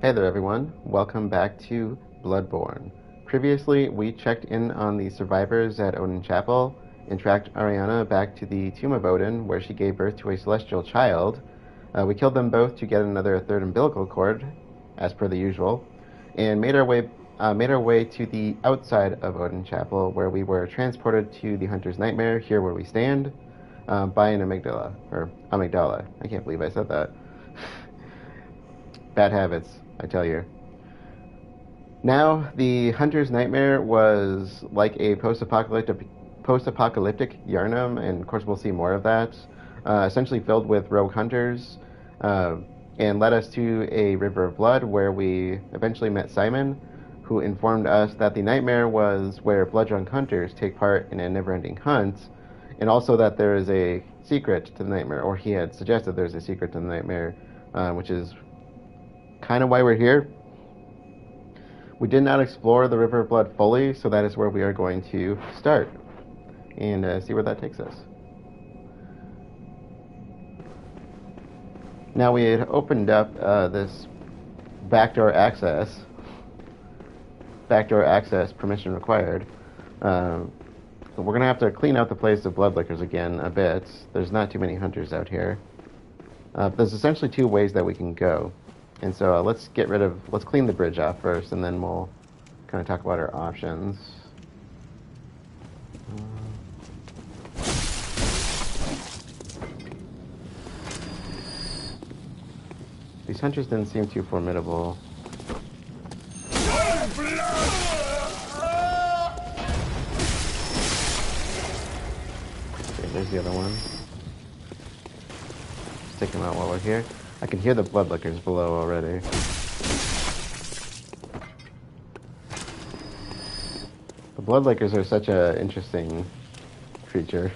Hey there everyone, welcome back to Bloodborne. Previously, we checked in on the survivors at Odin Chapel and tracked Ariana back to the Tomb of Odin, where she gave birth to a celestial child. We killed them both to get another third umbilical cord, as per the usual, and made our way to the outside of Odin Chapel, where we were transported to the Hunter's Nightmare, here where we stand, by an Amygdala. I can't believe I said that. Bad habits, I tell you. Now, the Hunter's Nightmare was like a post-apocalyptic Yarnum, and of course we'll see more of that. Essentially filled with rogue hunters, uh, and led us to a river of blood where we eventually met Simon, who informed us that the nightmare was where blood-drunk hunters take part in a never-ending hunt, and also that there is a secret to the nightmare, or he had suggested there's a secret to the nightmare, which is kind of why we're here. We did not explore the River of Blood fully, so that is where we are going to start and see where that takes us. Now, we had opened up this backdoor access permission required. So we're going to have to clean out the place of bloodlickers again a bit. There's not too many hunters out here. There's essentially two ways that we can go. And so let's clean the bridge off first, and then we'll kind of talk about our options. These hunters didn't seem too formidable. Okay, there's the other one. Let's take him out while we're here. I can hear the bloodlickers below already. The bloodlickers are such an interesting creature.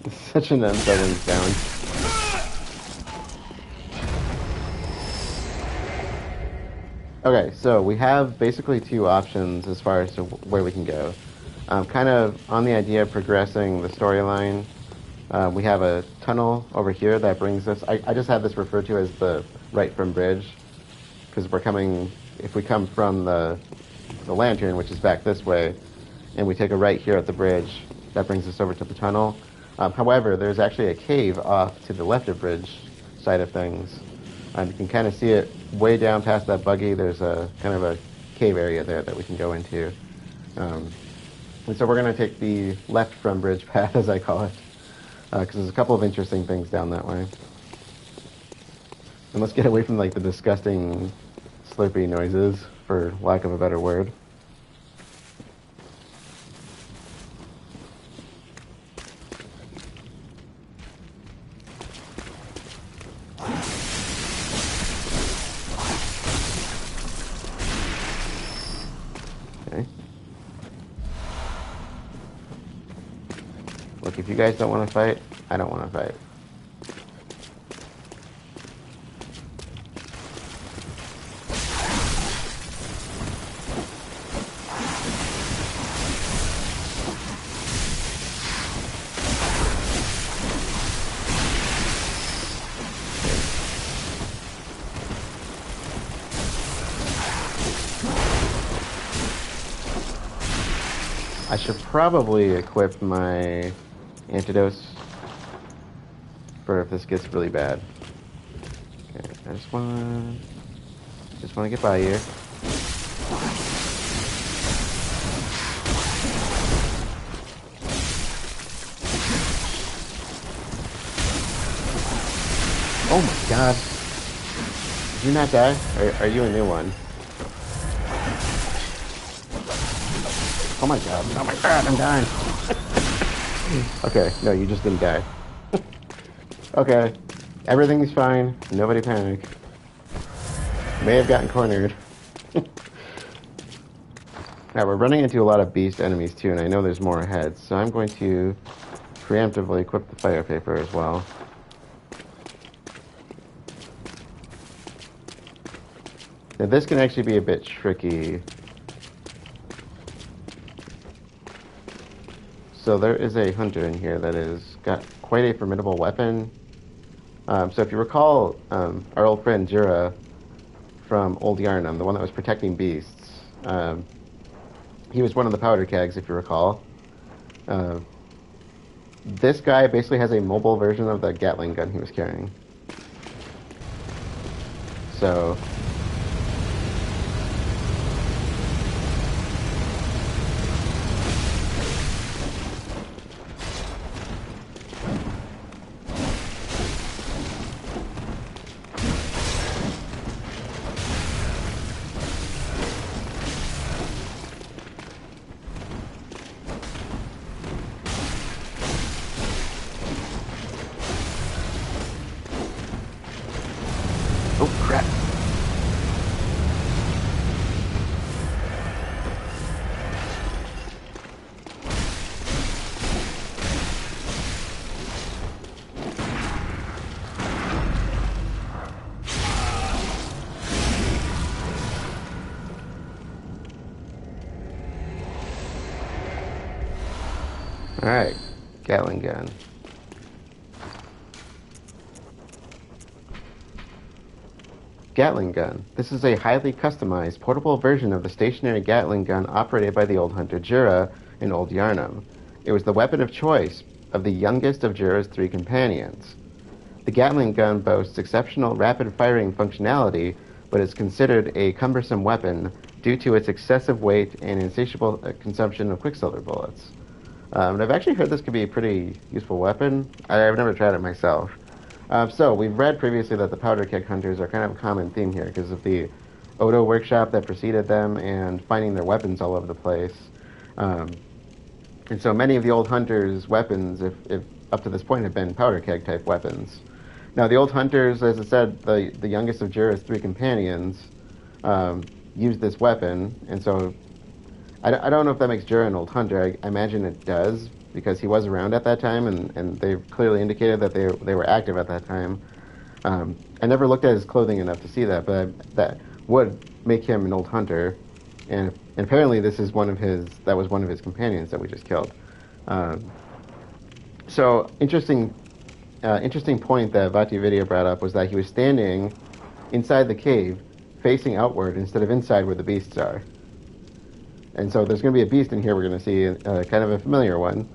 It's such an unsettling sound. Okay, so we have basically two options as far as to where we can go. Kind of on the idea of progressing the storyline. We have a tunnel over here that brings us... I just have this referred to as the right from bridge, because if we come from the lantern, which is back this way, and we take a right here at the bridge, that brings us over to the tunnel. However, there's actually a cave off to the left of bridge side of things. You can kind of see it way down past that buggy. There's a kind of a cave area there that we can go into. And so we're going to take the left from bridge path, as I call it. Because there's a couple of interesting things down that way. And let's get away from like the disgusting slurpy noises, for lack of a better word. Okay. Look, if you guys don't want to fight, I don't want to fight. I should probably equip my antidotes for if this gets really bad. Okay, I just wanna get by here. Oh my god. Did you not die? Or are you a new one? Oh my god, I'm dying. Okay, no, you just didn't die. Okay, everything's fine. Nobody panic. May have gotten cornered. Now, we're running into a lot of beast enemies too, and I know there's more ahead, so I'm going to preemptively equip the fire paper as well. Now, this can actually be a bit tricky. So there is a hunter in here that has got quite a formidable weapon. So if you recall, our old friend Jura from Old Yarnum, the one that was protecting beasts, he was one of the powder kegs, if you recall. Uh, this guy basically has a mobile version of the Gatling gun he was carrying. So oh, crap. Alright, Gatling gun. Gatling gun. This is a highly customized, portable version of the stationary Gatling gun operated by the old hunter Jura in Old Yarnum. It was the weapon of choice of the youngest of Jura's three companions. The Gatling gun boasts exceptional rapid-firing functionality, but is considered a cumbersome weapon due to its excessive weight and insatiable consumption of quicksilver bullets. And I've actually heard this could be a pretty useful weapon. I've never tried it myself. So we've read previously that the powder keg hunters are kind of a common theme here because of the Odo workshop that preceded them and finding their weapons all over the place. And so many of the old hunters' weapons, if up to this point, have been powder keg type weapons. Now the old hunters, as I said, the youngest of Jura's three companions, used this weapon, and so I don't know if that makes Jura an old hunter. I imagine it does, because he was around at that time, and they've clearly indicated that they were active at that time. I never looked at his clothing enough to see that, but that would make him an old hunter. And apparently this is that was one of his companions that we just killed. So interesting point that Vati Video brought up was that he was standing inside the cave, facing outward instead of inside where the beasts are. And so there's going to be a beast in here we're going to see, kind of a familiar one.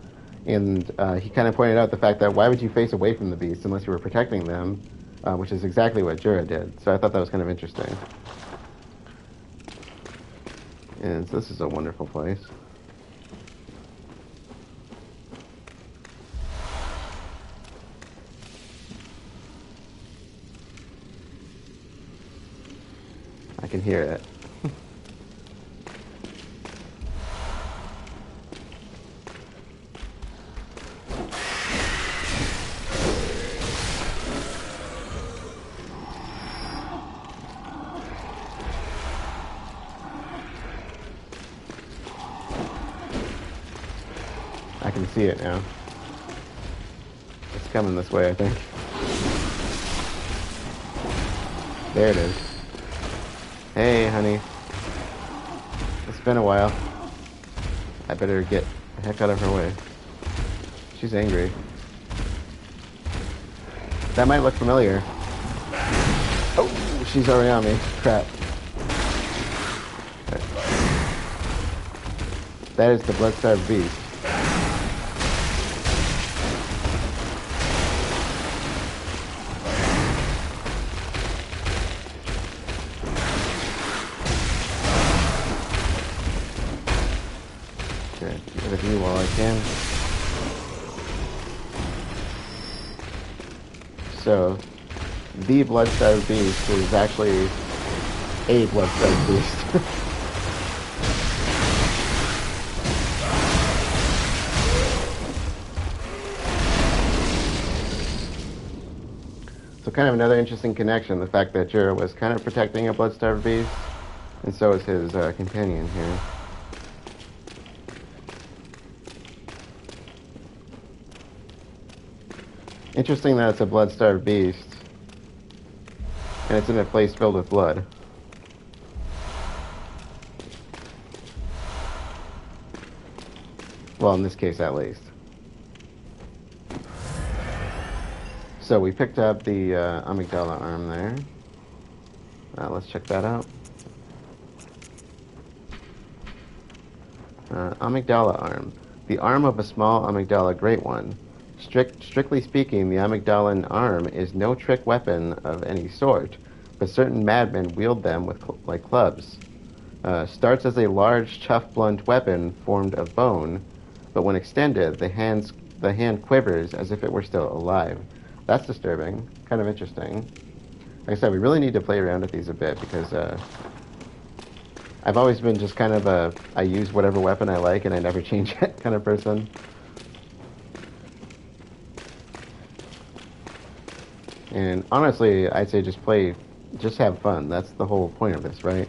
And he kind of pointed out the fact that why would you face away from the beast unless you were protecting them, which is exactly what Jura did. So I thought that was kind of interesting. And so this is a wonderful place. I can hear it. I can see it now. It's coming this way, I think. There it is. Hey, honey. It's been a while. I better get the heck out of her way. She's angry. That might look familiar. Oh, she's already on me. Crap. That is the blood-starved beast. With you while I can. So, the blood-starved beast is actually a blood-starved beast. So kind of another interesting connection, the fact that Jura was kind of protecting a blood-starved beast, and so is his companion here. Interesting that it's a blood-starved beast, and it's in a place filled with blood. Well, in this case, at least. So we picked up the Amygdala arm there. Let's check that out. Amygdala arm. The arm of a small Amygdala Great One. Strictly speaking, the Amygdalan arm is no trick weapon of any sort, but certain madmen wield them with like clubs. Starts as a large, chuff-blunt weapon formed of bone, but when extended, the hand quivers as if it were still alive. That's disturbing. Kind of interesting. Like I said, we really need to play around with these a bit because I've always been just kind of I use whatever weapon I like and I never change it kind of person. And honestly, I'd say just have fun. That's the whole point of this, right?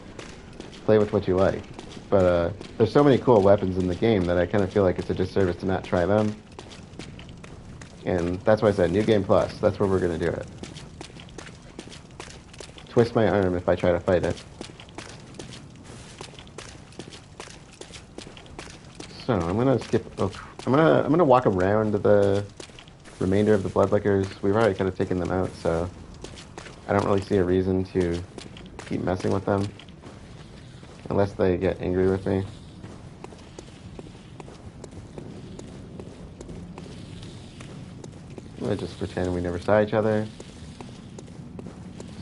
Play with what you like. But there's so many cool weapons in the game that I kind of feel like it's a disservice to not try them. And that's why I said New Game Plus. That's where we're going to do it. Twist my arm if I try to fight it. So I'm gonna skip. Oh, I'm gonna walk around the remainder of the Bloodlickers. We've already kind of taken them out, so I don't really see a reason to keep messing with them unless they get angry with me. Let's just pretend we never saw each other.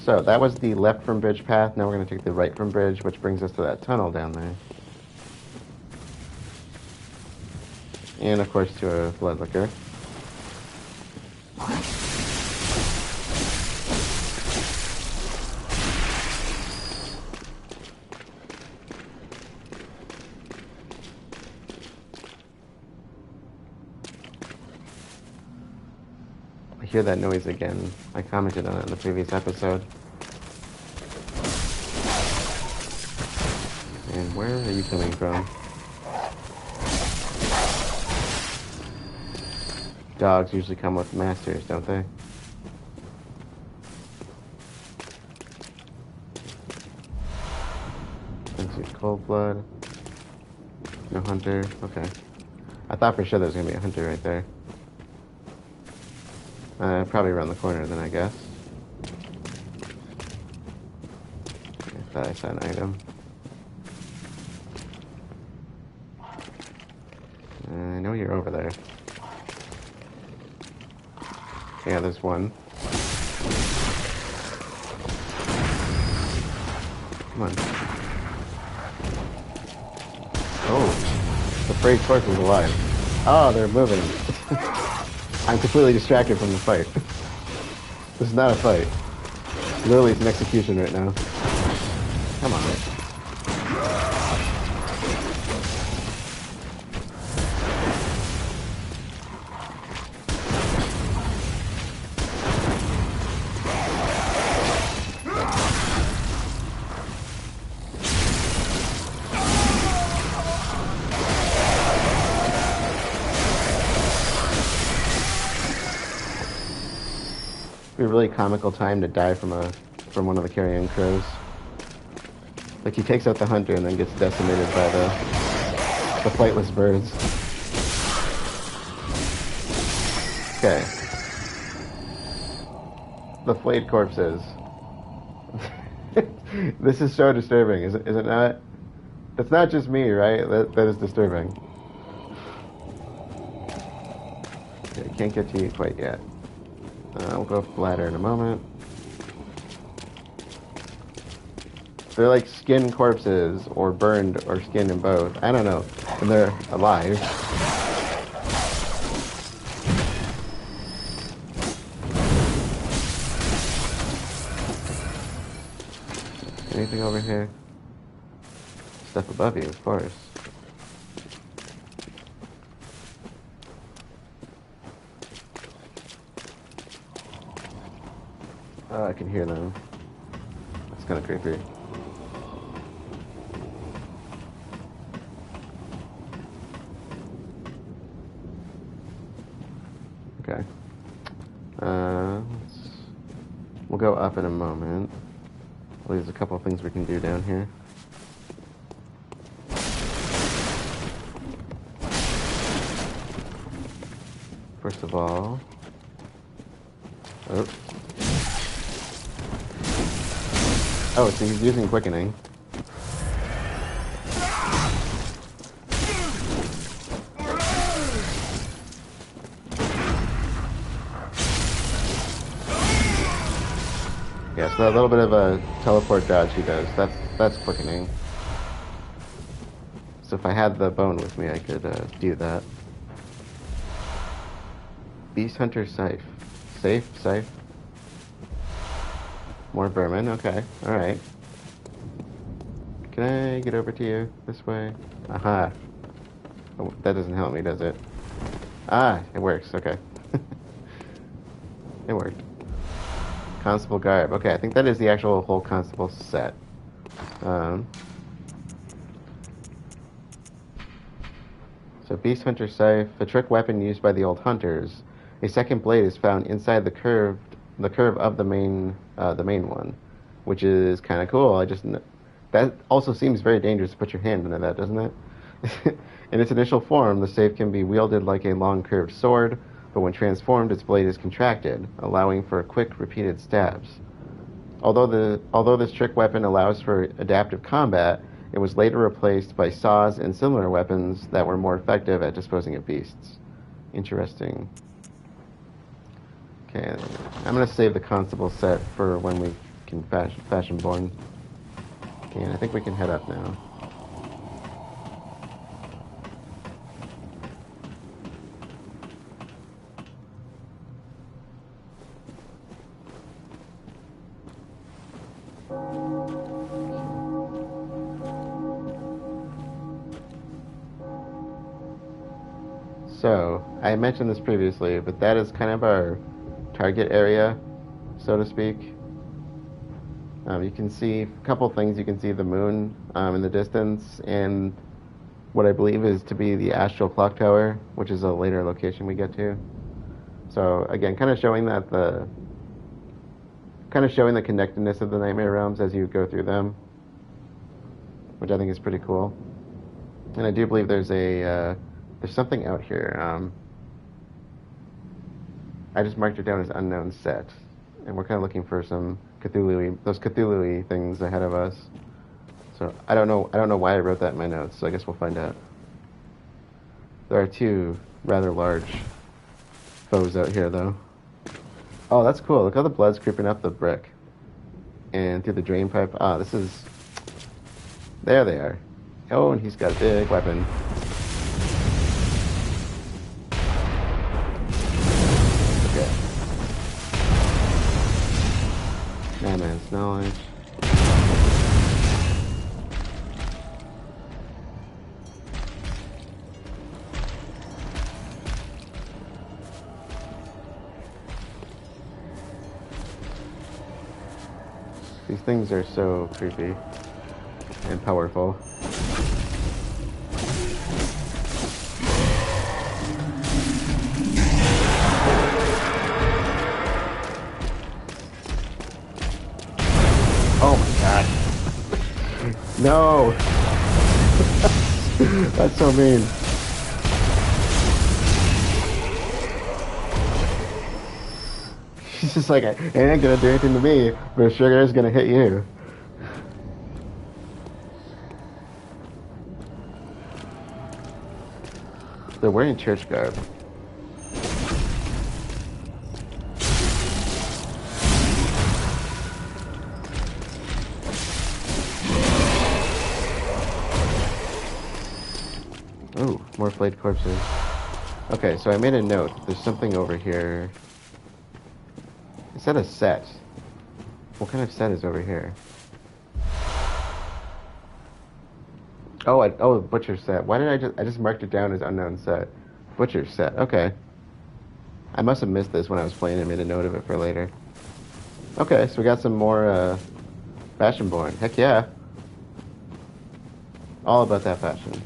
So that was the left from bridge path. Now we're going to take the right from bridge, which brings us to that tunnel down there. And of course to a Bloodlicker. I hear that noise again. I commented on it in the previous episode. And where are you coming from? Dogs usually come with masters, don't they? Let's see, cold blood. No hunter. Okay. I thought for sure there was going to be a hunter right there. Probably around the corner then, I guess. I thought I saw an item. I know you're over there. Yeah, there's one. Come on. Oh, the frayed corpse is alive. Oh, they're moving. I'm completely distracted from the fight. This is not a fight. Literally, it's an execution right now. Come on. Be a really comical time to die from one of the carrion crows. Like he takes out the hunter and then gets decimated by the flightless birds. Okay. The flayed corpses. This is so disturbing, is it not? It's not just me, right? That is disturbing. Okay, can't get to you quite yet. We'll go flatter in a moment. They're like skinned corpses, or burned, or skinned in both. I don't know. And they're alive. Anything over here? Stuff above you, of course. Oh, I can hear them. That's kind of creepy. Okay. We'll go up in a moment. Well, there's a couple of things we can do down here. First of all, Oh. Oh, so he's using quickening. Yeah, so a little bit of a teleport dodge he does. That's quickening. So if I had the bone with me, I could do that. Beasthunter Saif. Saif? More vermin, okay. Alright. Can I get over to you this way? Aha. Oh, that doesn't help me, does it? Ah, it works, okay. It worked. Constable garb. Okay, I think that is the actual whole constable set. So Beasthunter Saif, a trick weapon used by the old hunters. A second blade is found inside the curve of the main one, which is kind of cool. That also seems very dangerous to put your hand into that, doesn't it? In its initial form, the Saif can be wielded like a long curved sword, but when transformed, its blade is contracted, allowing for quick, repeated stabs. Although this trick weapon allows for adaptive combat, it was later replaced by saws and similar weapons that were more effective at disposing of beasts. Interesting. Okay, I'm going to save the constable set for when we can fashion born. Okay, and I think we can head up now. So, I mentioned this previously, but that is kind of our target area, so to speak. You can see a couple things. You can see the moon in the distance, and what I believe is to be the astral clock tower, which is a later location we get to. So again, kind of showing the connectedness of the nightmare realms as you go through them, which I think is pretty cool. And I do believe there's something out here. I just marked it down as unknown set, and we're kind of looking for some those Cthulhu-y things ahead of us. So I don't know why I wrote that in my notes. So I guess we'll find out. There are two rather large foes out here, though. Oh, that's cool. Look how the blood's creeping up the brick and through the drain pipe. Ah, this is. There they are. Oh, and he's got a big weapon. Madman's knowledge. These things are so creepy and powerful. Oh my god. No! That's so mean. He's just like, it ain't gonna do anything to me, but sugar is gonna hit you. They're wearing church garb. Ooh, more flayed corpses. Okay, so I made a note. There's something over here. Is that a set? What kind of set is over here? Oh, butcher set. Why did I just marked it down as unknown set? Butcher set. Okay. I must have missed this when I was playing and made a note of it for later. Okay, so we got some more Fashionborn. Heck yeah. All about that fashion.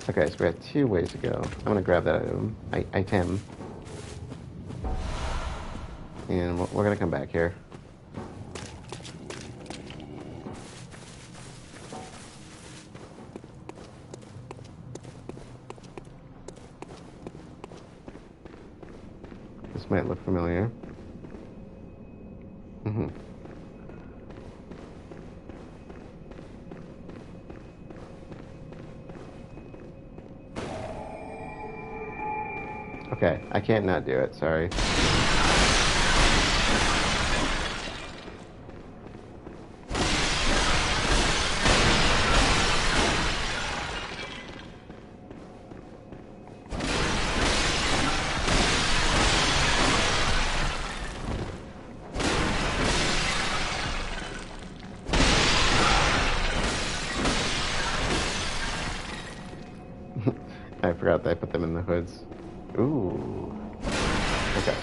Okay, so we have 2 ways to go. I'm gonna grab that item. And we're gonna come back here. This might look familiar. Mm-hmm. Okay, I can't not do it, sorry. I forgot that I put them in the hoods. Ooh. Okay.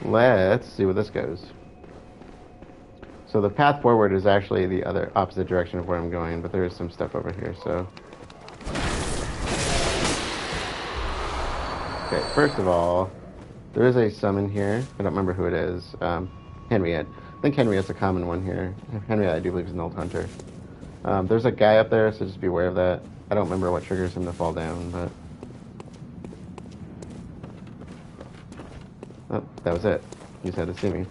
Let's see where this goes. So the path forward is actually the other opposite direction of where I'm going, but there is some stuff over here, so... Okay, first of all, there is a summon here. I don't remember who it is. Henriette. I think Henriette's a common one here. Henriette, I do believe, is an old hunter. There's a guy up there, so just be aware of that. I don't remember what triggers him to fall down, but... Oh, that was it. You just had to see me.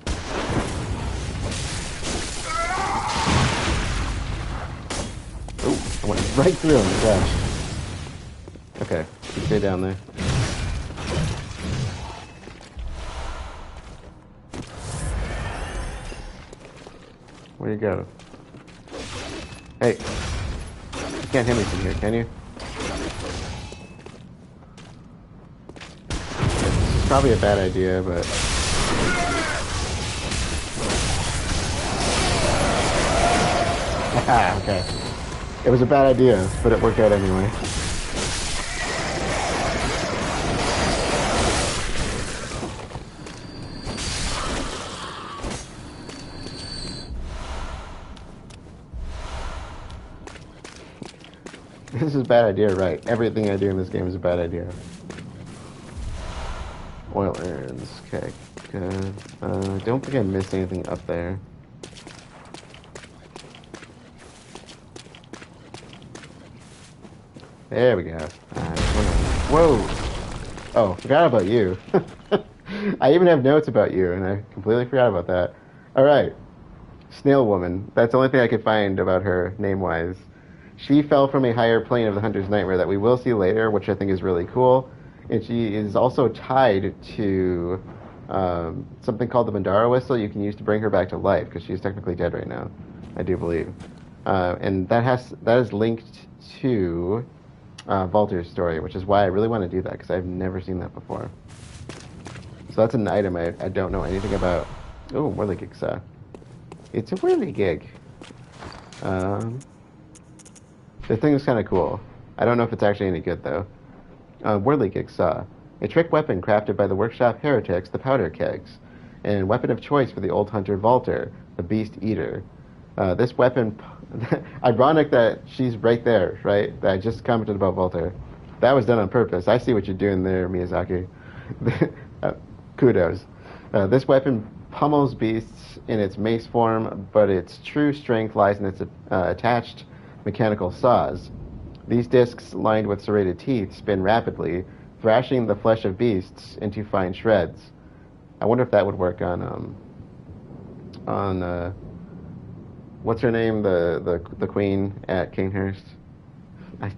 Oh, I went right through him. Gosh. Okay, you stay down there. Where you go? Hey, you can't hit me from here, can you? It's probably a bad idea, but... Ah, okay. It was a bad idea, but it worked out anyway. This is a bad idea, right? Everything I do in this game is a bad idea. Oil urns. Okay, good. I don't think I missed anything up there. There we go. Whoa! Oh, forgot about you. I even have notes about you, and I completely forgot about that. Alright. Snail Woman. That's the only thing I could find about her, name-wise. She fell from a higher plane of the Hunter's Nightmare that we will see later, which I think is really cool. And she is also tied to something called the Mandara Whistle you can use to bring her back to life, because she's technically dead right now, I do believe. And that is linked to Valter's story, which is why I really want to do that, because I've never seen that before. So that's an item I don't know anything about. Oh, Whirligig saw. It's a Whirligig. The thing is kind of cool. I don't know if it's actually any good, though. Whirligig saw. A trick weapon crafted by the workshop heretics, the Powder Kegs, and weapon of choice for the old hunter Valter, the Beast Eater. This weapon... Ironic that she's right there, right? That I just commented about Valter. That was done on purpose. I see what you're doing there, Miyazaki. Kudos. This weapon pummels beasts in its mace form, but its true strength lies in its attached mechanical saws. These discs, lined with serrated teeth, spin rapidly, thrashing the flesh of beasts into fine shreds. I wonder if that would work on what's her name, the queen at Kinghurst.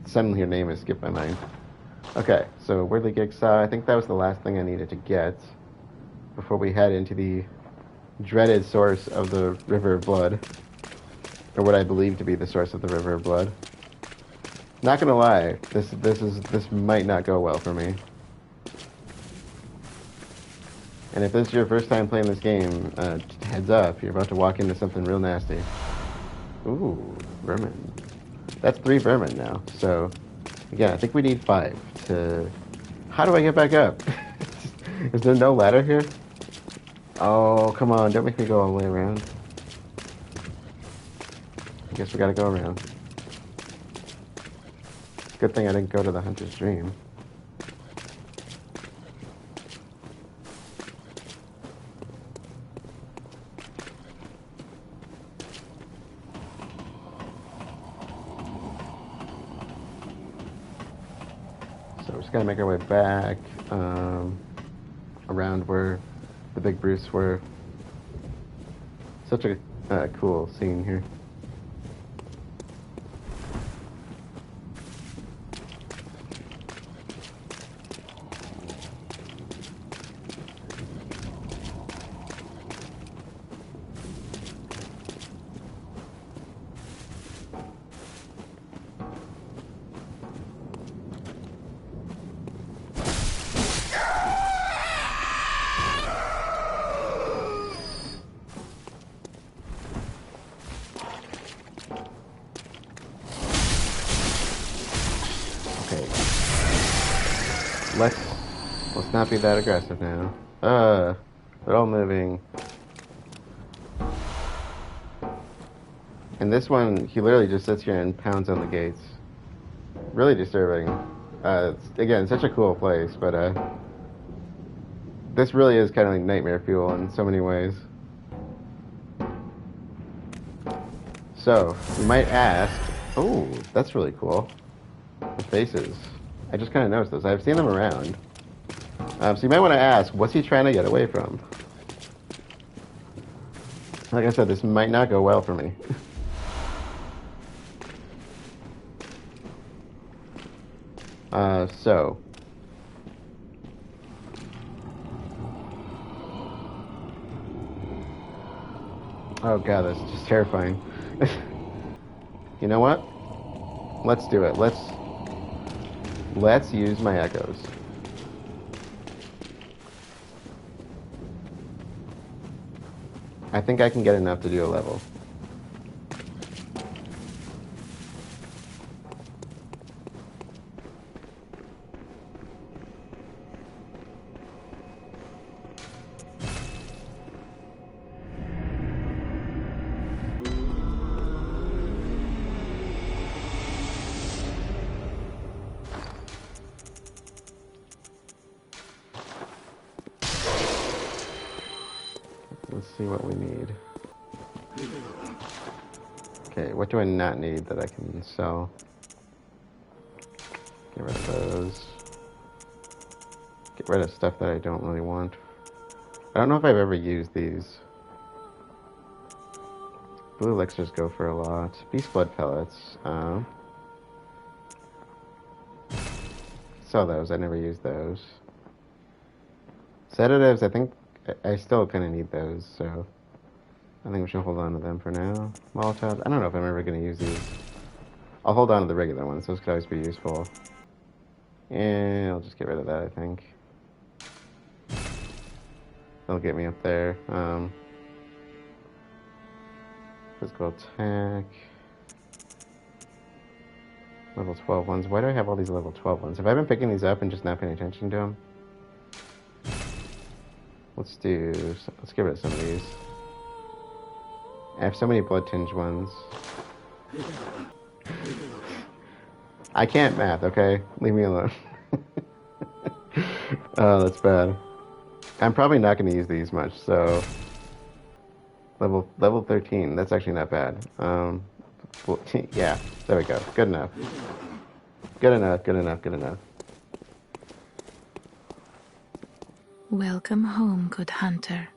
Suddenly her name has skipped my mind. Okay, so Whirligig saw. I think that was the last thing I needed to get before we head into the dreaded source of the River of Blood, or what I believe to be the source of the River of Blood. Not gonna lie, this might not go well for me. And if this is your first time playing this game, heads up, you're about to walk into something real nasty. Ooh, vermin. That's 3 vermin now. So, again, I think we need 5 to... How do I get back up? Is there no ladder here? Oh, come on, don't make me go all the way around. I guess we gotta go around. Good thing I didn't go to the Hunter's Dream. So we're just gonna make our way back around where the big Bruce were. Such a cool scene here. Let's not be that aggressive now. They're all moving. And this one, he literally just sits here and pounds on the gates. Really disturbing. Again, such a cool place, but this really is kind of like nightmare fuel in so many ways. So, you might ask, oh, that's really cool. The faces. I just kind of noticed those. I've seen them around. So you might want to ask, what's he trying to get away from? Like I said, this might not go well for me. So. Oh god, that's just terrifying. You know what? Let's do it. Let's use my echoes. I think I can get enough to do a level. Let's see what we need. Okay, what do I not need that I can sell? Get rid of those. Get rid of stuff that I don't really want. I don't know if I've ever used these. Blue elixirs go for a lot. Beast blood pellets. Sell those. I never used those. Sedatives, I think I still kind of need those, so I think we should hold on to them for now. Molotovs, I don't know if I'm ever going to use these. I'll hold on to the regular ones, those could always be useful. And I'll just get rid of that, I think. That'll get me up there. Physical attack. Level 12 ones. Why do I have all these level 12 ones? Have I been picking these up and just not paying attention to them? Let's get rid of some of these. I have so many blood tinged ones. I can't math, okay? Leave me alone. Oh, that's bad. I'm probably not going to use these much, so... Level 13, that's actually not bad. Yeah, there we go. Good enough. Good enough, good enough, good enough. Welcome home, good hunter.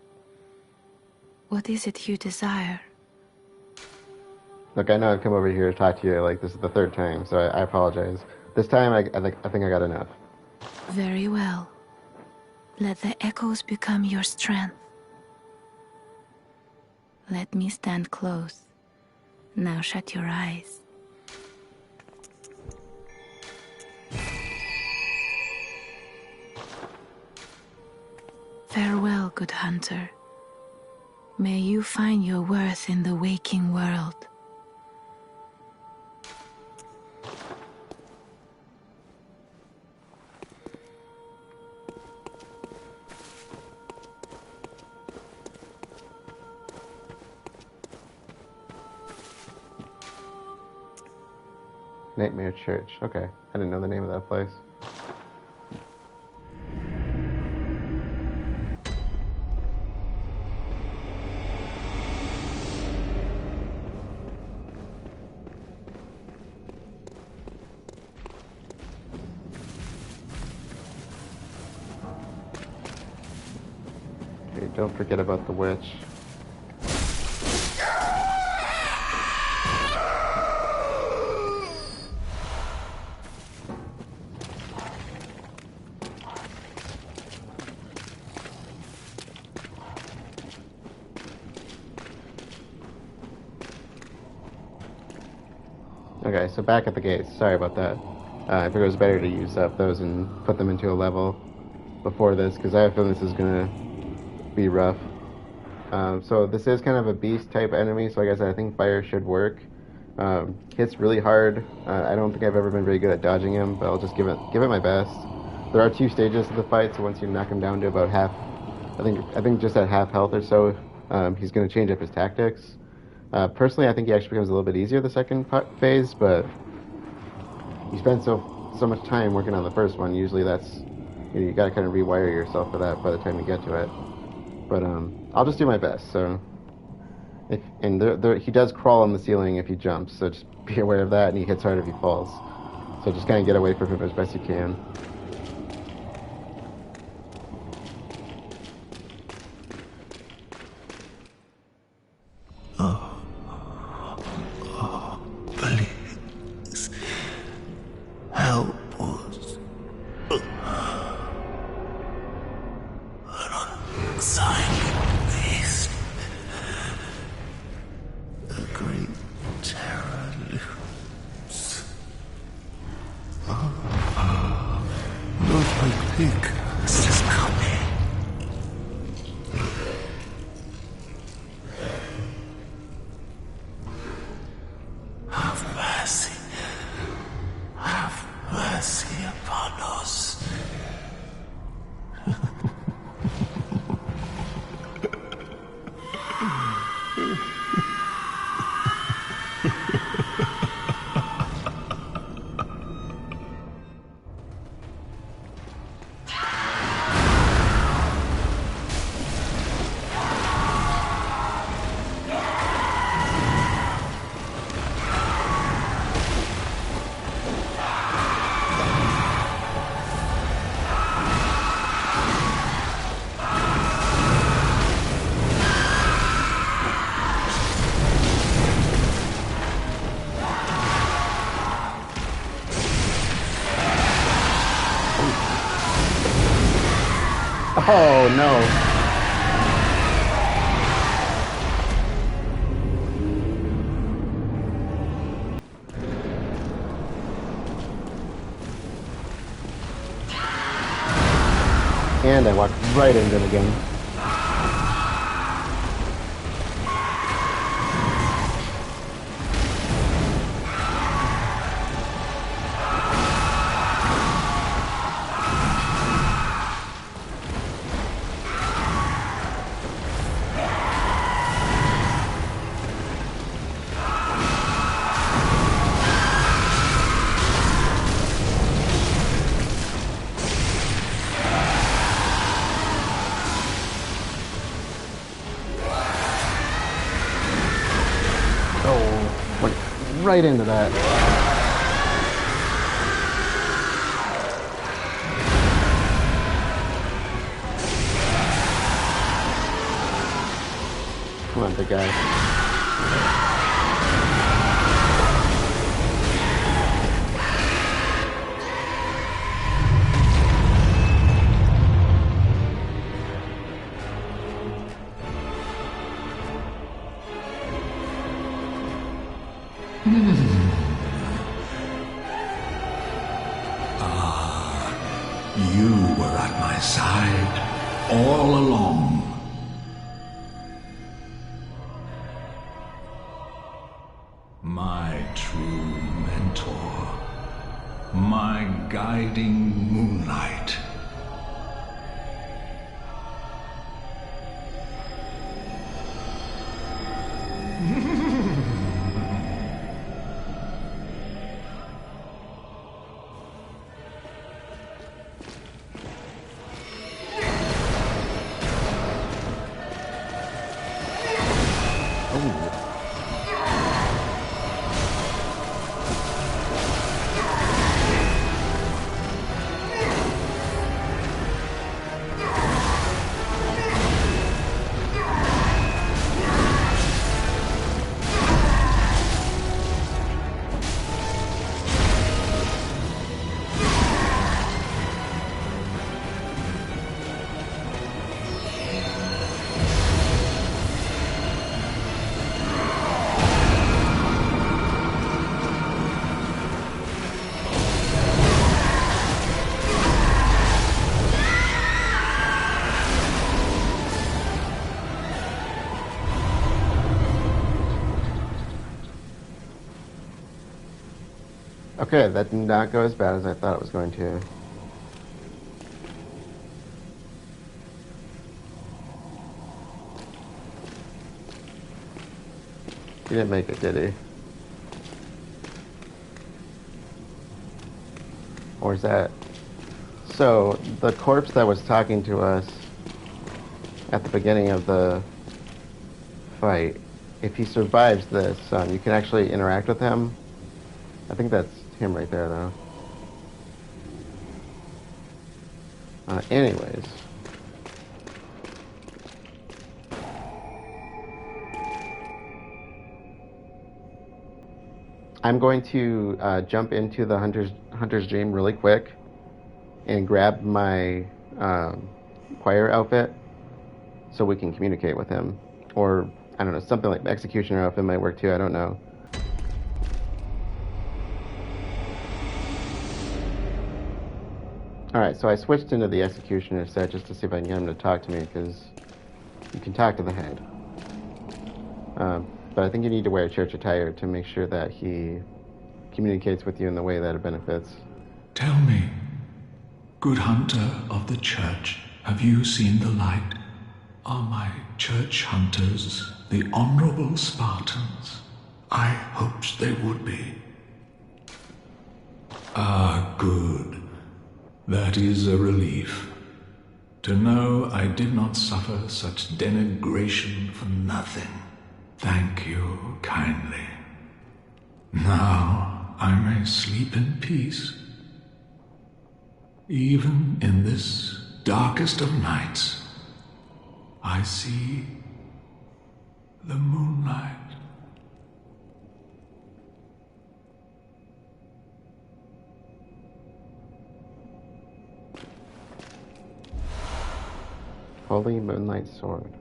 What is it you desire? Look, I know I've come over here to talk to you, like, this is the third time, so I apologize. This time, I think I got enough. Very well. Let the echoes become your strength. Let me stand close. Now shut your eyes. Farewell, good hunter. May you find your worth in the waking world. Nightmare Church. Okay. I didn't know the name of that place. Okay, don't forget about the witch. Okay, so back at the gates. Sorry about that. I figured it was better to use up those and put them into a level before this, because I have a feeling this is going to be rough. So this is kind of a beast type enemy, so like I said, I think fire should work. Hits really hard. I don't think I've ever been very good at dodging him, but I'll just give it my best. There are 2 stages of the fight, so once you knock him down to about half, I think just at half health or so, he's going to change up his tactics. Personally, I think he actually becomes a little bit easier the second phase, but you spend so much time working on the first one. Usually, you got to kind of rewire yourself for that by the time you get to it. But I'll just do my best. So, he does crawl on the ceiling if he jumps, so just be aware of that. And he hits hard if he falls. So just kind of get away from him as best you can. Oh no. And I walked right into it again. Right into that. Come on, big guy. You were at my side all along. My true mentor, my guiding moonlight. Okay, that did not go as bad as I thought it was going to. He didn't make it, did he? Or is that... So, the corpse that was talking to us at the beginning of the fight, if he survives this, you can actually interact with him. I think that's him right there, though. Anyways. I'm going to jump into the Hunter's Dream really quick and grab my choir outfit so we can communicate with him. Or, I don't know, something like Executioner outfit might work too, I don't know. Alright, so I switched into the Executioner set just to see if I can get him to talk to me, because you can talk to the head. But I think you need to wear church attire to make sure that he communicates with you in the way that it benefits. Tell me, good hunter of the church, have you seen the light? Are my church hunters the honorable Spartans? I hoped they would be. Ah, good. That is a relief. To know I did not suffer such denigration for nothing. Thank you kindly. Now I may sleep in peace. Even in this darkest of nights, I see the moonlight. Holy Moonlight Sword.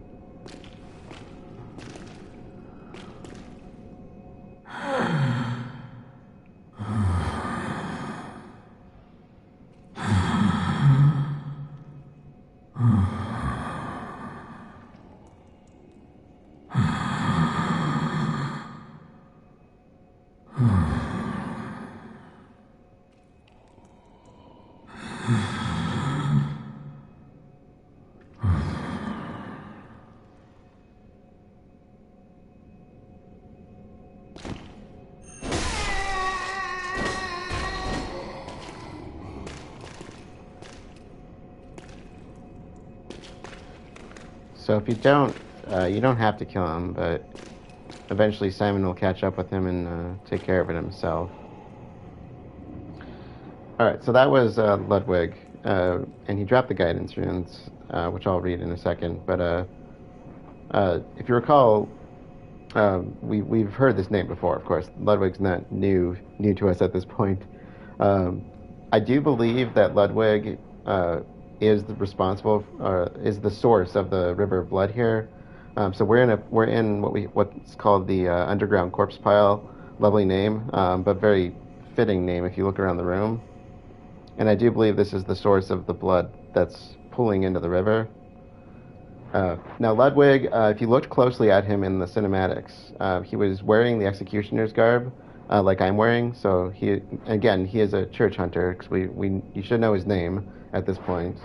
So if you don't have to kill him, but eventually Simon will catch up with him and take care of it himself. Alright, so that was Ludwig, and he dropped the guidance runes, which I'll read in a second, but if you recall, we've heard this name before, of course. Ludwig's not new to us at this point. I do believe that Ludwig is the source of the River of Blood here. So we're in what's called the underground corpse pile. Lovely name, but very fitting name if you look around the room. And I do believe this is the source of the blood that's pooling into the river. Now Ludwig, if you looked closely at him in the cinematics, he was wearing the executioner's garb, like I'm wearing. So he is a church hunter, because you should know his name at this point.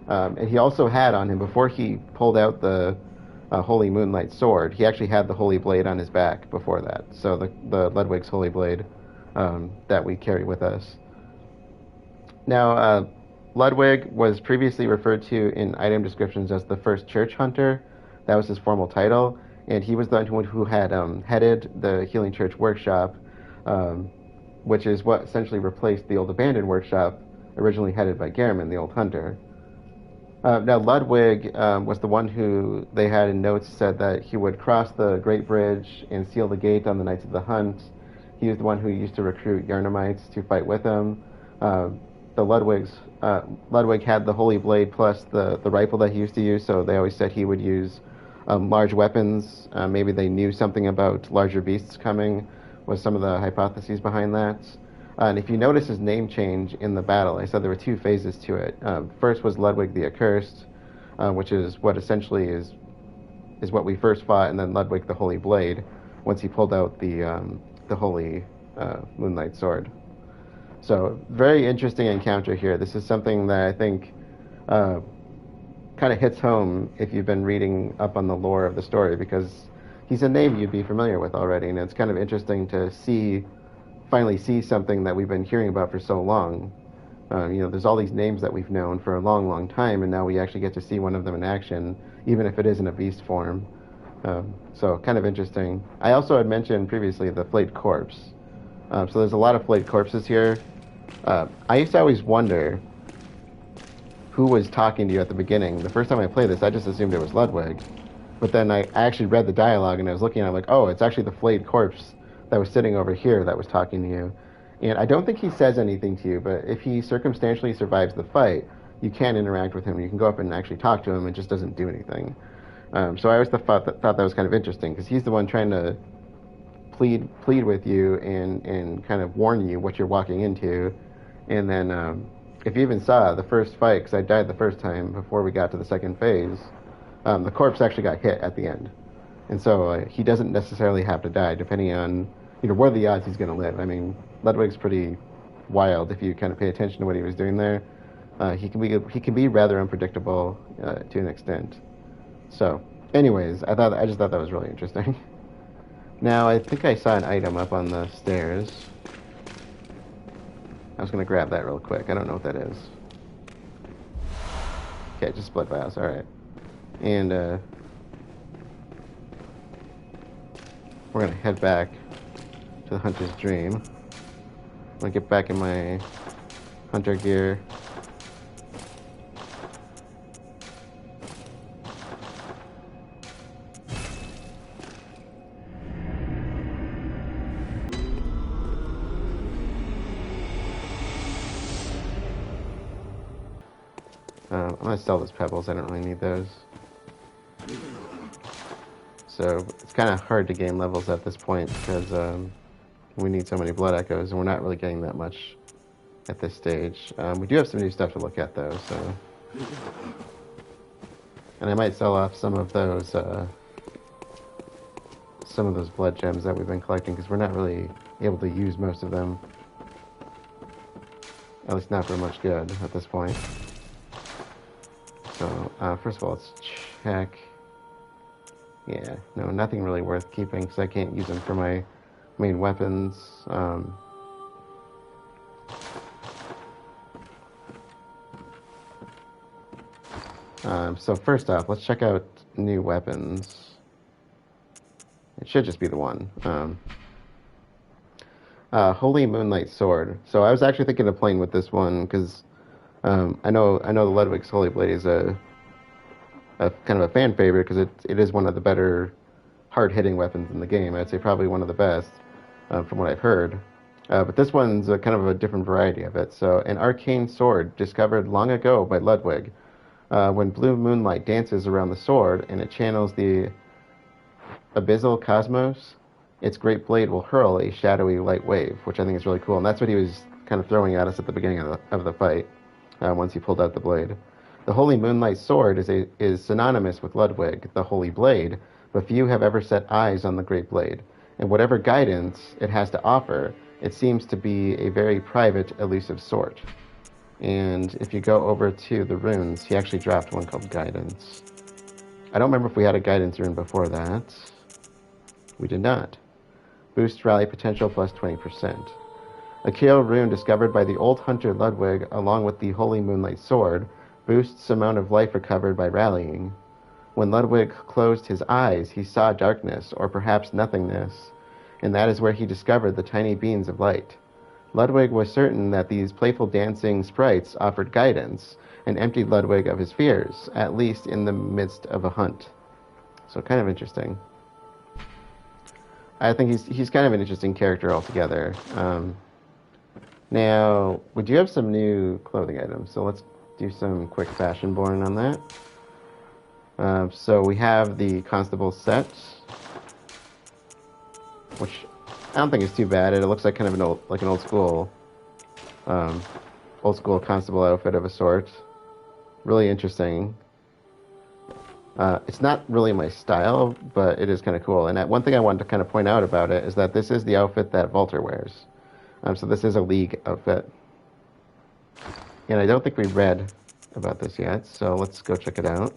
And he also had on him, before he pulled out the Holy Moonlight Sword, he actually had the Holy Blade on his back before that. So the Ludwig's Holy Blade that we carry with us. Now, Ludwig was previously referred to in item descriptions as the first church hunter. That was his formal title, and he was the one who had headed the Healing Church workshop, which is what essentially replaced the old abandoned workshop, originally headed by Gehrman, the old hunter. Now, Ludwig was the one who they had in notes said that he would cross the Great Bridge and seal the gate on the nights of the hunt. He was the one who used to recruit Yarnamites to fight with him. Ludwig had the Holy Blade plus the rifle that he used to use, so they always said he would use large weapons. Maybe they knew something about larger beasts coming, was some of the hypotheses behind that. And if you notice his name change in the battle, I said there were two phases to it. First was Ludwig the Accursed, which is what essentially is what we first fought, and then Ludwig the Holy Blade, once he pulled out the Holy Moonlight Sword. So very interesting encounter here. This is something that I think uh, kind of hits home if you've been reading up on the lore of the story, because he's a name you'd be familiar with already, and it's kind of interesting to finally see something that we've been hearing about for so long. There's all these names that we've known for a long, long time, and now we actually get to see one of them in action, even if it is in a beast form. So kind of interesting. I also had mentioned previously the flayed corpse. So there's a lot of flayed corpses here. I used to always wonder who was talking to you at the beginning. The first time I played this, I just assumed it was Ludwig. But then I actually read the dialogue and I was looking at it like, oh, it's actually the flayed corpse that was sitting over here that was talking to you. And I don't think he says anything to you, but if he circumstantially survives the fight, you can interact with him. You can go up and actually talk to him. It just doesn't do anything. So I always thought that was kind of interesting, because he's the one trying to plead with you and kind of warn you what you're walking into. And then if you even saw the first fight, because I died the first time before we got to the second phase, the corpse actually got hit at the end. And so he doesn't necessarily have to die, depending on, what are the odds he's going to live. I mean, Ludwig's pretty wild if you kind of pay attention to what he was doing there. He can be rather unpredictable to an extent. So, anyways, I just thought that was really interesting. Now, I think I saw an item up on the stairs. I was going to grab that real quick. I don't know what that is. Okay, just blood vials. All right. And we're going to head back to the Hunter's Dream. I'm going to get back in my hunter gear. I'm going to sell those pebbles. I don't really need those. So it's kind of hard to gain levels at this point, because we need so many blood echoes, and we're not really getting that much at this stage. We do have some new stuff to look at, though. So, and I might sell off some of those blood gems that we've been collecting, because we're not really able to use most of them. At least not for much good at this point. So, first of all, let's check. Yeah, no, nothing really worth keeping, because I can't use them for my main weapons. So first off, let's check out new weapons. It should just be the one. Holy Moonlight Sword. So I was actually thinking of playing with this one, because I know the Ludwig's Holy Blade is a kind of a fan favorite, because it is one of the better hard-hitting weapons in the game. I'd say probably one of the best, from what I've heard. But this one's kind of a different variety of it. So, an arcane sword discovered long ago by Ludwig. When blue moonlight dances around the sword and it channels the abyssal cosmos, its great blade will hurl a shadowy light wave, which I think is really cool. And that's what he was kind of throwing at us at the beginning of the fight, once he pulled out the blade. The Holy Moonlight Sword is synonymous with Ludwig, the Holy Blade, but few have ever set eyes on the Great Blade. And whatever guidance it has to offer, it seems to be a very private, elusive sort. And if you go over to the runes, he actually dropped one called Guidance. I don't remember if we had a Guidance rune before that. We did not. Boost rally potential plus 20%. A Kael rune discovered by the old hunter Ludwig, along with the Holy Moonlight Sword, boosts amount of life recovered by rallying. When Ludwig closed his eyes, he saw darkness, or perhaps nothingness, and that is where he discovered the tiny beings of light. Ludwig was certain that these playful dancing sprites offered guidance, and emptied Ludwig of his fears, at least in the midst of a hunt. So kind of interesting. I think he's kind of an interesting character altogether. Now, we do have some new clothing items, so let's do some quick fashion born on that. So we have the Constable set, which I don't think is too bad. It looks like kind of an old school constable outfit of a sort. Really interesting. It's not really my style, but it is kind of cool. And one thing I wanted to kind of point out about it is that this is the outfit that Walter wears. So this is a League outfit. And I don't think we read about this yet, so let's go check it out.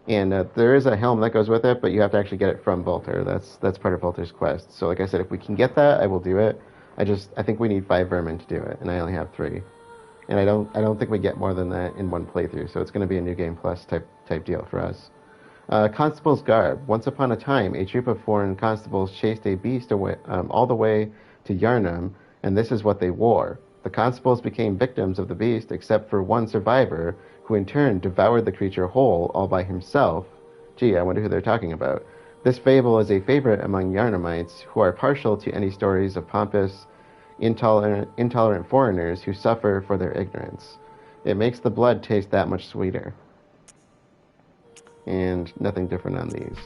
And there is a helm that goes with it, but you have to actually get it from Volter. That's part of Volter's quest. So like I said, if we can get that, I will do it. I think we need 5 vermin to do it, and I only have 3. And I don't think we get more than that in one playthrough, so it's going to be a New Game Plus type deal for us. Constable's Garb. Once upon a time, a troop of foreign constables chased a beast away, all the way to Yarnum, and this is what they wore. The constables became victims of the beast, except for one survivor, who in turn devoured the creature whole, all by himself. Gee, I wonder who they're talking about. This fable is a favorite among Yarnumites, who are partial to any stories of pompous, intolerant foreigners who suffer for their ignorance. It makes the blood taste that much sweeter. And nothing different on these.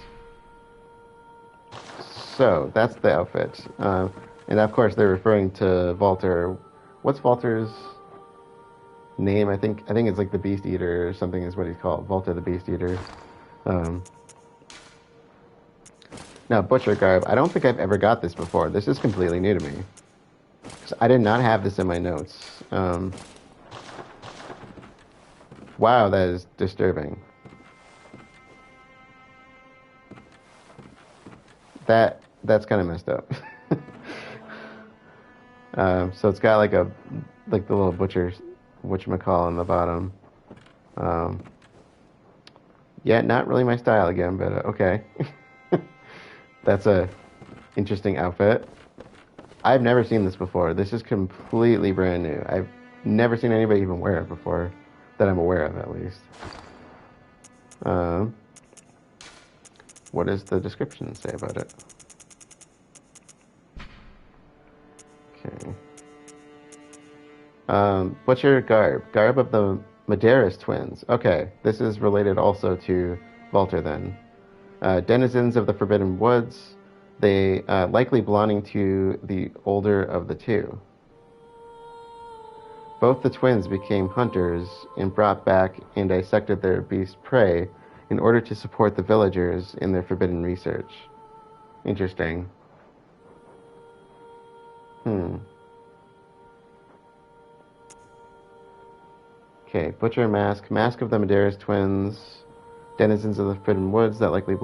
So, that's the outfit. And of course, they're referring to Volter. What's Volter's name? I think it's like the Beast Eater or something is what he's called. Volter the Beast Eater. Now, Butcher Garb. I don't think I've ever got this before. This is completely new to me. I did not have this in my notes. Wow, that is disturbing. That's kind of messed up. So it's got like the little whatchamacall on the bottom. Yeah, not really my style again, but okay. That's a interesting outfit. I've never seen this before. This is completely brand new. I've never seen anybody even wear it before, that I'm aware of at least. What does the description say about it? Okay. Butcher Garb. Garb of the Medeiros twins. Okay, this is related also to Volter then. Denizens of the Forbidden Woods. They likely belonging to the older of the two. Both the twins became hunters and brought back and dissected their beast prey in order to support the villagers in their forbidden research. Interesting. Okay, Butcher Mask. Mask of the Medeiros twins. Denizens of the Forbidden Woods that likely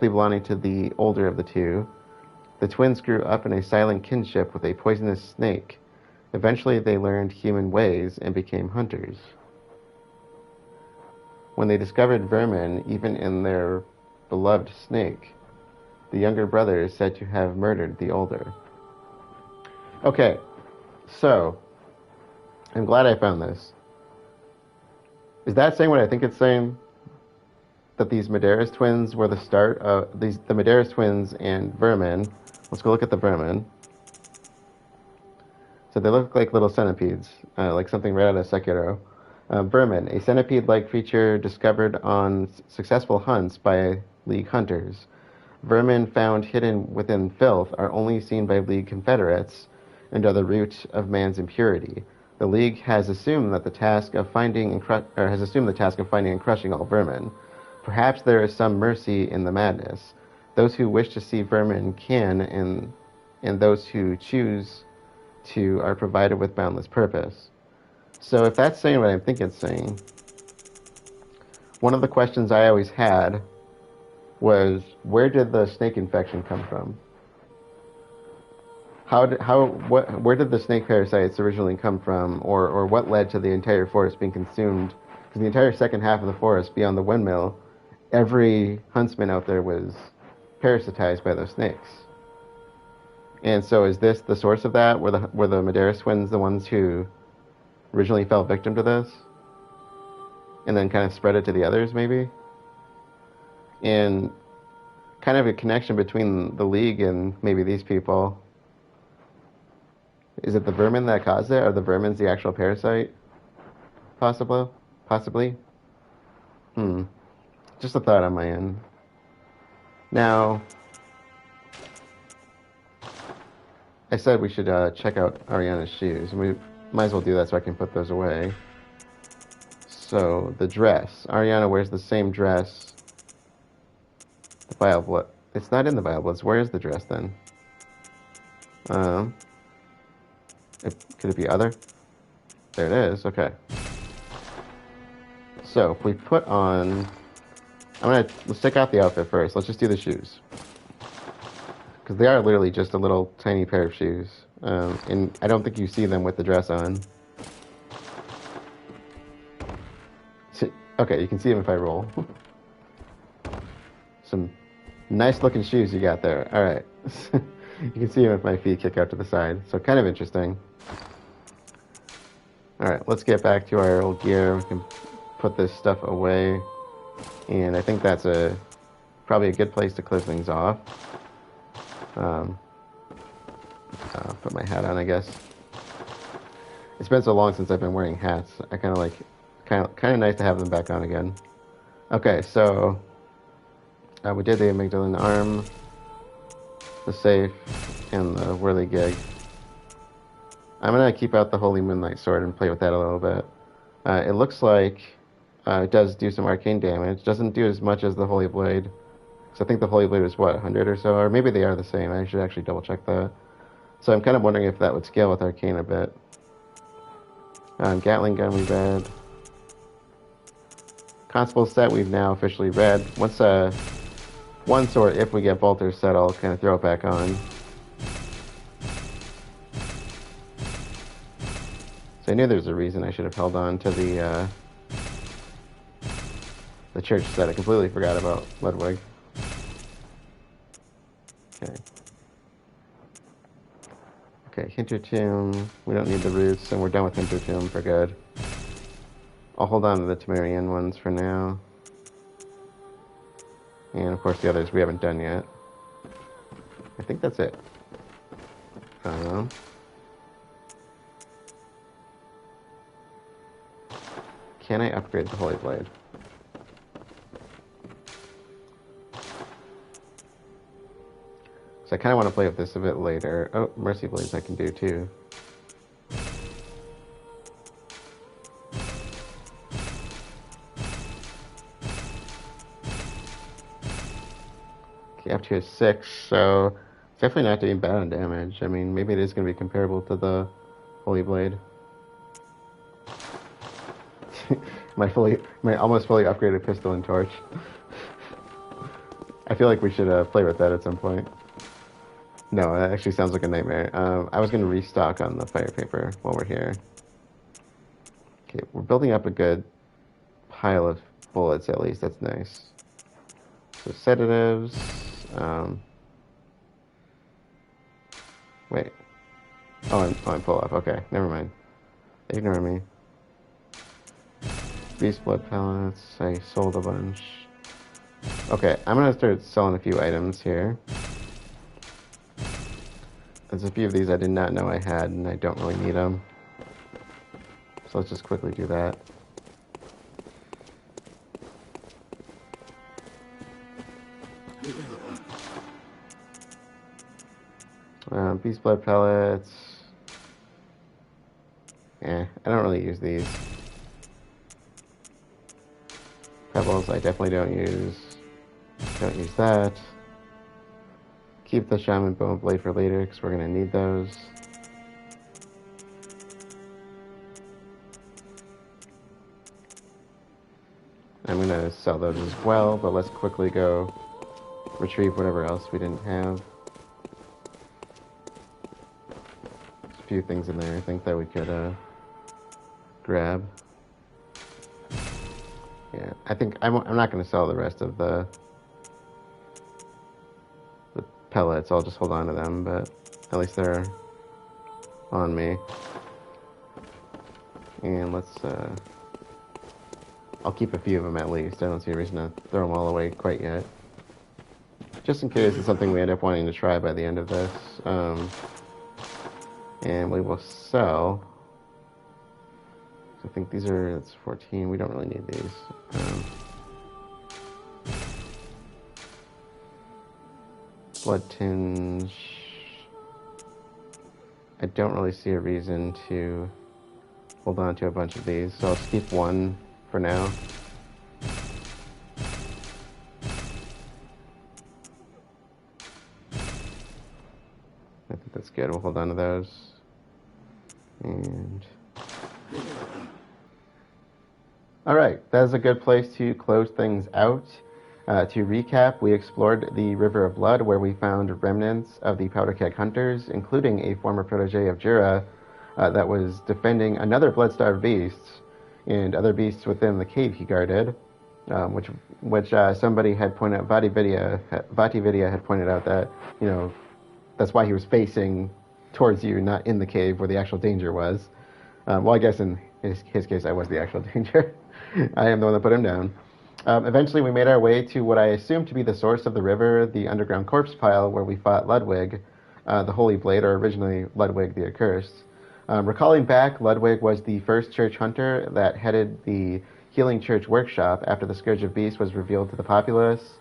belonging to the older of the two. The twins grew up in a silent kinship with a poisonous snake. Eventually they learned human ways and became hunters. When they discovered vermin, even in their beloved snake, the younger brother is said to have murdered the older. Okay, so, I'm glad I found this. Is that saying what I think it's saying? That these Medeiros twins were the start of the Medeiros twins and vermin. Let's go look at the vermin. So they look like little centipedes, like something right out of Sekiro. Vermin, a centipede-like creature discovered on successful hunts by League hunters. Vermin found hidden within filth are only seen by League confederates and are the root of man's impurity. The League has assumed the task of finding and crushing all vermin. Perhaps there is some mercy in the madness. Those who wish to see vermin can, and those who choose to are provided with boundless purpose. So if that's saying what I think it's saying, one of the questions I always had was, where did the snake infection come from? Where did the snake parasites originally come from, or what led to the entire forest being consumed? Because the entire second half of the forest, beyond the windmill, every huntsman out there was parasitized by those snakes. And so is this the source of that? Were the Medeiros twins the ones who originally fell victim to this? And then kind of spread it to the others, maybe? And kind of a connection between the League and maybe these people. Is it the vermin that caused it? Are the vermins the actual parasite? Possibly? Just a thought on my end. Now, I said we should check out Ariana's shoes. We might as well do that so I can put those away. So, the dress. Ariana wears the same dress. The Vial Blood. It's not in the Vial Bloods. Where is the dress then? Um, could it be other? There it is. Okay. So if we put on, let's take out the outfit first. Let's just do the shoes, because they are literally just a little tiny pair of shoes, and I don't think you see them with the dress on. Okay, you can see them if I roll. Some nice looking shoes you got there. All right. You can see them if my feet kick out to the side. So kind of interesting. All right, let's get back to our old gear. We can put this stuff away. And I think that's probably a good place to close things off. I'll put my hat on, I guess. It's been so long since I've been wearing hats. I kind of nice to have them back on again. Okay, so we did the Amygdalan arm, the Saif, and the Whirligig. I'm going to keep out the Holy Moonlight Sword and play with that a little bit. It looks like it does do some arcane damage. Doesn't do as much as the Holy Blade. So I think the Holy Blade is, 100 or so? Or maybe they are the same. I should actually double check that. So I'm kind of wondering if that would scale with arcane a bit. Gatling gun we read. Constable set we've now officially read. Once one sword, if we get Bolter's set, I'll kind of throw it back on. So I knew there was a reason I should have held on to the church set. I completely forgot about Ludwig. Okay. Okay, Hintertomb. We don't need the roots, and we're done with Hintertomb for good. I'll hold on to the Temerian ones for now. And of course the others we haven't done yet. I think that's it. Can I upgrade the Holy Blade? So I kind of want to play with this a bit later. Oh, Mercy Blades I can do too. Okay, up to a 6, so it's definitely not doing bad on damage. I mean, maybe it is going to be comparable to the Holy Blade. my almost fully upgraded pistol and torch. I feel like we should play with that at some point. No, that actually sounds like a nightmare. I was going to restock on the fire paper while we're here. Okay, we're building up a good pile of bullets at least. That's nice. So sedatives. Wait. Oh, I'm full up. Okay, never mind. Ignore me. Beast blood pellets. I sold a bunch. Okay, I'm gonna start selling a few items here. There's a few of these I did not know I had, and I don't really need them. So let's just quickly do that. Beast blood pellets. I don't really use these. Pebbles I definitely don't use. Don't use that. Keep the shaman bone blade for later because we're going to need those. I'm going to sell those as well, but let's quickly go retrieve whatever else we didn't have. There's a few things in there I think that we could grab. Yeah, I think I'm not going to sell the rest of the pellets. I'll just hold on to them, but at least they're on me. And let's I'll keep a few of them at least. I don't see a reason to throw them all away quite yet. Just in case it's something we end up wanting to try by the end of this. And we will sell. I think that's 14. We don't really need these. Blood tinge. I don't really see a reason to hold on to a bunch of these, so I'll just keep one for now. I think that's good. good. We'll hold on to those. And all right, that is a good place to close things out. To recap, we explored the River of Blood, where we found remnants of the Powder Keg Hunters, including a former protege of Jura that was defending another blood-starved beast and other beasts within the cave he guarded, which somebody had pointed out, Vatividya had pointed out that, that's why he was facing towards you, not in the cave where the actual danger was. Well, I guess in his case, I was the actual danger. I am the one that put him down. Eventually, we made our way to what I assumed to be the source of the river, the underground corpse pile, where we fought Ludwig, the Holy Blade, or originally Ludwig the Accursed. Recalling back, Ludwig was the first church hunter that headed the Healing Church workshop after the Scourge of Beasts was revealed to the populace.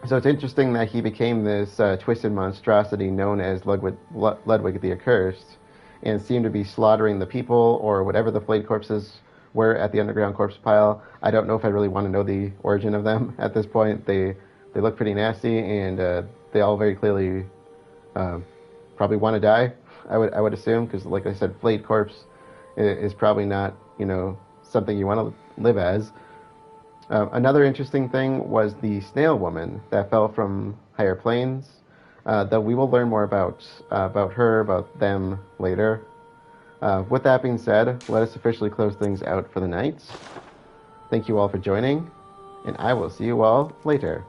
So it's interesting that he became this twisted monstrosity known as Ludwig the Accursed, and seemed to be slaughtering the people or whatever the flayed corpses were at the underground corpse pile. I don't know if I really want to know the origin of them at this point. They look pretty nasty, and they all very clearly probably want to die. I would assume, because like I said, flayed corpse is probably not something you want to live as. Another interesting thing was the snail woman that fell from higher planes. Though we will learn more about her, about them later. With that being said, let us officially close things out for the night. Thank you all for joining, and I will see you all later.